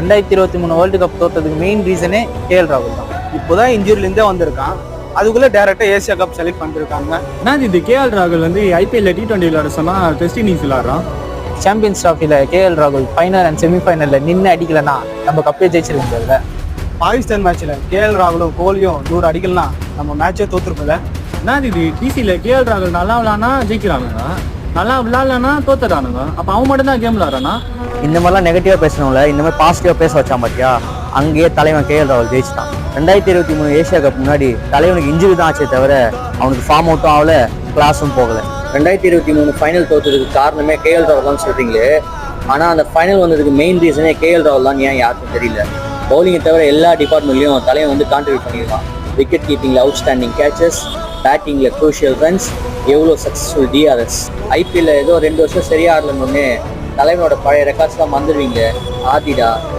2023 world cup தோத்ததுக்கு main ரீசனே KL ராகுல் தான். இப்போதான் இன்ஜுரிலேருந்தே வந்திருக்கான், அதுக்குள்ளே டேரெக்டாக ஏசியா கப் செலக்ட் பண்ணிருக்காங்க. இது கேஎல் ராகுல் வந்து ஐபிஎல்ல T20 விளையாட சொன்னா டெஸ்ட் இன்னிங்ஸ் விளையாடுறான். சாம்பியன்ஸ் டிராஃபியில் கேஎல் ராகுல் ஃபைனல் அண்ட் செமிஃபைனலில் நின்று அடிக்கலன்னா நம்ம கப்பே ஜெயிச்சிருக்க முடியாதுல்ல. பாகிஸ்தான் மேட்ச்சில் கேஎல் ராகுலும் கோலியும் 100 அடிக்கலாம், நம்ம மேட்சே தோத்துருப்போம்ல. இது டிசியில் கேஎல் ராகுல் நல்லா விளையாடுனா ஜெயிக்கிறானுங்க, நல்லா விளையாடலன்னா தோத்துறானுங்க. அப்போ அவன் மட்டும் தான் கேம் விளையாடுறானா? இந்த மாதிரிலாம் நெகட்டிவாக பேசணும்ல, இந்த மாதிரி பாசிட்டிவாக பேச வச்சான் பார்த்தியா, அங்கேயே தலைவன் கேஎல் ராகுல் ஜெயிச்சிட்டான். 2023 ஏசியா கப் முன்னாடி தலைவனுக்கு இன்ஜுரி தான் ஆச்சே தவிர அவனுக்கு ஃபார்ம் அவுட்டும் ஆகல, கிளாஸும் போகலை. 2023 ஃபைனல் தோற்றதுக்கு காரணமே கேஎல் ராகுல் தான் சொல்கிறீங்களே, ஆனால் அந்த ஃபைனல் வந்ததுக்கு மெயின் ரீசனே கேஎல் ராகுல் தான். ஏன் யாருக்கும் தெரியல. பவுலிங்கை தவிர எல்லா டிபார்ட்மெண்ட்லையும் தலைவன் வந்து கான்ட்ரிபியூட் பண்ணியிருக்கான். விக்கெட் கீப்பிங்கில் அவுட்ஸ்டாண்டிங் கேச்சஸ், பேட்டிங்கில் க்ரூஷியல் ரன்ஸ், எவ்வளோ சக்ஸஸ்ஃபுல் டிஆர்எஸ். ஐபிஎல்ல ஏதோ 2 வருஷம் சரியா ஆடலன்னு தலைவனோட பழைய ரெக்கார்ட்ஸ்லாம் மறந்துடுவீங்க. ஆதிடா